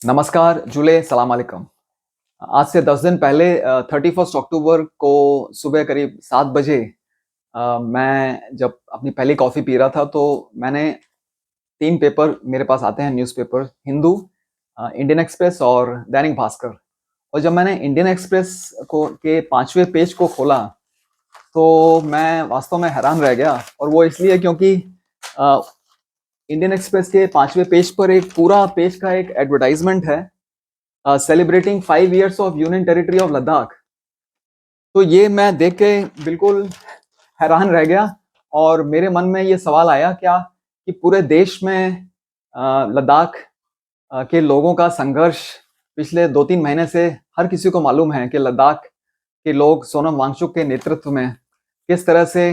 नमस्कार, जुले सलाम अलैकुम। आज से 10 दिन पहले 31 अक्टूबर को सुबह करीब 7 बजे मैं जब अपनी पहली कॉफ़ी पी रहा था तो मैंने 3 पेपर मेरे पास आते हैं न्यूज़पेपर हिंदू, इंडियन एक्सप्रेस और दैनिक भास्कर। और जब मैंने इंडियन एक्सप्रेस को के 5वें पेज को खोला, तो मैं वास्तव में हैरान रह गया और वो इसलिए क्योंकि अ, इंडियन एक्सप्रेस के 5वें पेज पर एक पूरा पेज का एक एडवर्टाइज़मेंट है celebrating 5 years of union territory of Ladakh. तो ये मैं देख के बिल्कुल हैरान रह गया और मेरे मन में ये सवाल आया क्या कि पूरे देश में लद्दाख के लोगों का संघर्ष पिछले 2-3 महीने से हर किसी को मालूम है कि लद्दाख के लोग सोनम वांगचुक के नेतृत्व में किस तरह से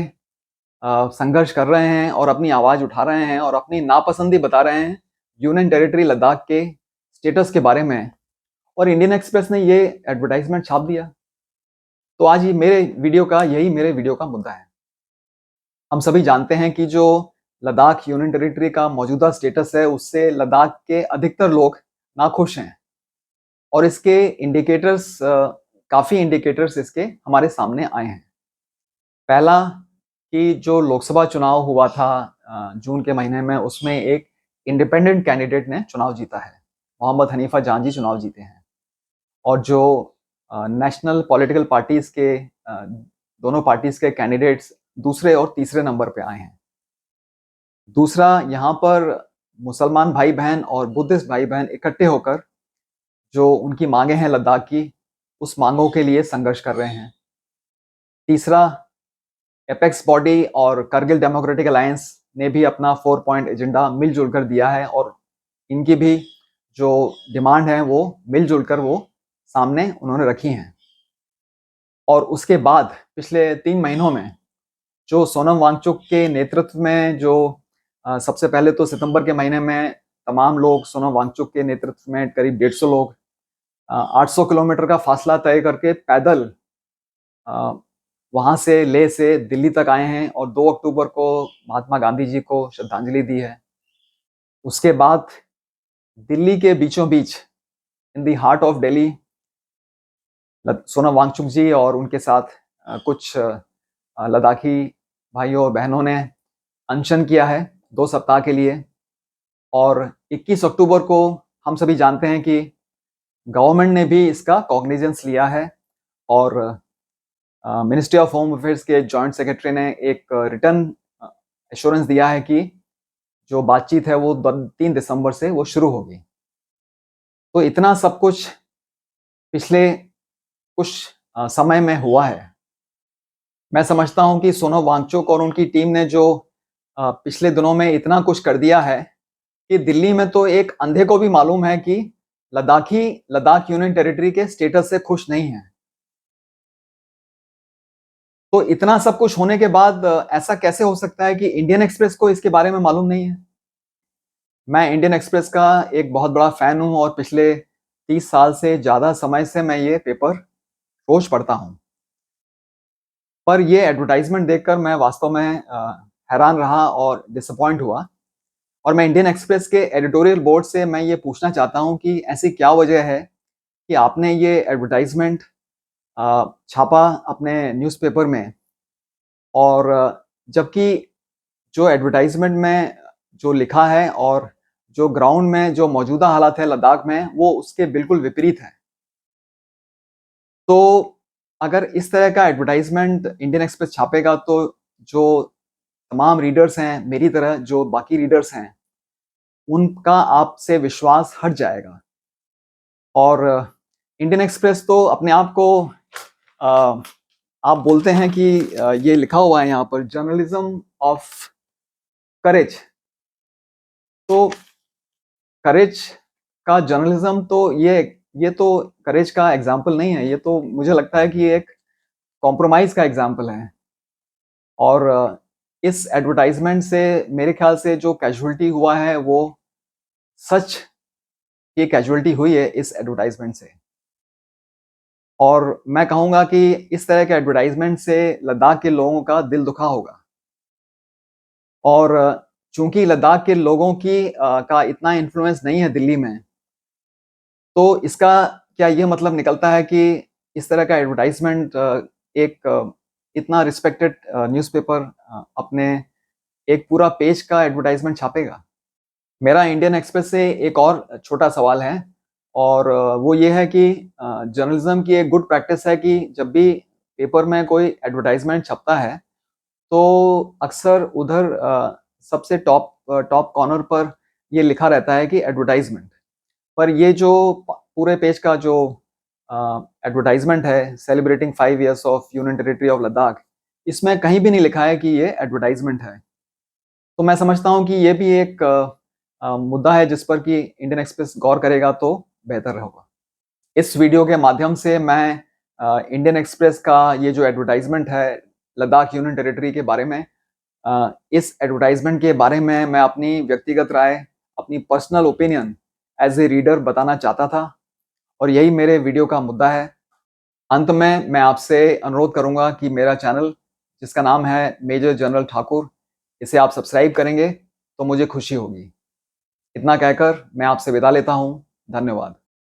संघर्ष कर रहे हैं और अपनी आवाज़ उठा रहे हैं और अपनी नापसंदी बता रहे हैं यूनियन टेरिटरी लद्दाख के स्टेटस के बारे में। और इंडियन एक्सप्रेस ने ये एडवर्टाइजमेंट छाप दिया। तो आज ये मेरे वीडियो का मुद्दा है। हम सभी जानते हैं कि जो लद्दाख यूनियन टेरिटरी का मौजूदा स्टेटस है, उससे लद्दाख के अधिकतर लोग नाखुश हैं और इसके इंडिकेटर्स काफ़ी इंडिकेटर्स इसके हमारे सामने आए हैं। पहला कि जो लोकसभा चुनाव हुआ था जून के महीने में, उसमें एक इंडिपेंडेंट कैंडिडेट ने चुनाव जीता है। मोहम्मद हनीफा जांजी चुनाव जीते हैं। और जो नेशनल पॉलिटिकल पार्टीज के दोनों पार्टीज के कैंडिडेट्स दूसरे और तीसरे नंबर पे आए हैं। दूसरा, यहाँ पर मुसलमान भाई बहन और बुद्धिस्ट भाई बहन इकट्ठे होकर जो उनकी मांगे हैं लद्दाख की, उस मांगों के लिए संघर्ष कर रहे हैं। तीसरा, एपेक्स बॉडी और करगिल डेमोक्रेटिक अलायंस ने भी अपना 4 पॉइंट एजेंडा मिलजुल कर दिया है और इनकी भी जो डिमांड है वो मिलजुल कर वो सामने उन्होंने रखी हैं। और उसके बाद पिछले 3 महीनों में जो सोनम वांगचुक के नेतृत्व में जो सबसे पहले तो सितंबर के महीने में तमाम लोग सोनम वांगचुक के नेतृत्व में करीब 150 लोग 800 किलोमीटर का फासला तय करके पैदल वहाँ से लेह से दिल्ली तक आए हैं और 2 अक्टूबर को महात्मा गांधी जी को श्रद्धांजलि दी है। उसके बाद दिल्ली के बीचों बीच in the heart of Delhi Sonam Wangchuk ji और उनके साथ कुछ लद्दाखी भाइयों और बहनों ने अनशन किया है 2 सप्ताह के लिए। और 21 अक्टूबर को हम सभी जानते हैं कि गवर्नमेंट ने भी इसका कॉग्निजेंस लिया है और मिनिस्ट्री ऑफ होम अफेयर्स के जॉइंट सेक्रेटरी ने एक रिटर्न एश्योरेंस दिया है कि जो बातचीत है वो 3 दिसंबर से वो शुरू होगी। तो इतना सब कुछ पिछले कुछ समय में हुआ है। मैं समझता हूं कि सोनम वांगचुक और उनकी टीम ने जो पिछले दिनों में इतना कुछ कर दिया है कि दिल्ली में तो एक अंधे को भी मालूम है कि लद्दाख यूनियन टेरिटरी के स्टेटस से खुश नहीं है। तो इतना सब कुछ होने के बाद ऐसा कैसे हो सकता है कि इंडियन एक्सप्रेस को इसके बारे में मालूम नहीं है? मैं इंडियन एक्सप्रेस का एक बहुत बड़ा फैन हूं और पिछले 30 साल से ज्यादा समय से मैं ये पेपर रोज पढ़ता हूं। पर ये एडवर्टाइजमेंट देखकर मैं वास्तव में हैरान रहा और डिसअपॉइंट हुआ। और मैं इंडियन एक्सप्रेस के एडिटोरियल बोर्ड से मैं ये पूछना चाहता हूँ कि ऐसी क्या वजह है कि आपने ये एडवर्टाइजमेंट छापा अपने न्यूज़पेपर में और जबकि जो एडवर्टाइजमेंट में जो लिखा है और जो ग्राउंड में जो मौजूदा हालात है लद्दाख में, वो उसके बिल्कुल विपरीत है। तो अगर इस तरह का एडवर्टाइजमेंट इंडियन एक्सप्रेस छापेगा तो जो तमाम रीडर्स हैं, मेरी तरह जो बाकी रीडर्स हैं, उनका आपसे विश्वास हट जाएगा। और इंडियन एक्सप्रेस तो अपने आप को अ, आप बोलते हैं कि ये लिखा हुआ है यहाँ पर जर्नलिज्म ऑफ करेज। तो करेज का जर्नलिज्म तो ये तो करेज का एग्जाम्पल नहीं है, ये तो मुझे लगता है कि ये एक कॉम्प्रोमाइज का एग्जाम्पल है। और इस एडवर्टाइजमेंट से मेरे ख्याल से जो कैजुअलिटी हुआ है वो सच की कैजुअलिटी हुई है इस एडवर्टाइजमेंट से। और मैं कहूँगा कि इस तरह के एडवर्टाइजमेंट से लद्दाख के लोगों का दिल दुखा होगा। और चूंकि लद्दाख के लोगों की का इतना इन्फ्लुएंस नहीं है दिल्ली में, तो इसका क्या ये मतलब निकलता है कि इस तरह का एडवर्टाइज़मेंट इतना रिस्पेक्टेड न्यूज़पेपर अपने एक पूरा पेज का एडवर्टाइज़मेंट छापेगा? मेरा इंडियन एक्सप्रेस से एक और छोटा सवाल है और वो ये है कि जर्नलिज़्म की एक गुड प्रैक्टिस है कि जब भी पेपर में कोई एडवर्टाइज़मेंट छपता है, तो अक्सर उधर सबसे टॉप कॉर्नर पर ये लिखा रहता है कि एडवर्टाइज़मेंट। पर ये जो पूरे पेज का जो एडवर्टाइज़मेंट है celebrating 5 years of union territory of Ladakh, इसमें कहीं भी नहीं लिखा है कि ये एडवर्टाइज़मेंट है। तो मैं समझता हूँ कि ये भी एक मुद्दा है जिस पर कि इंडियन एक्सप्रेस गौर करेगा तो बेहतर होगा। इस वीडियो के माध्यम से मैं इंडियन एक्सप्रेस का ये जो एडवर्टाइज़मेंट है लद्दाख यूनियन टेरिटरी के बारे में, इस एडवर्टाइज़मेंट के बारे में मैं अपनी व्यक्तिगत राय, अपनी personal opinion as a reader बताना चाहता था और यही मेरे वीडियो का मुद्दा है। अंत में मैं आपसे अनुरोध करूँगा कि मेरा चैनल जिसका नाम है मेजर जनरल ठाकुर, इसे आप सब्सक्राइब करेंगे तो मुझे खुशी होगी। इतना कहकर मैं आपसे विदा लेता हूँ। धन्यवाद।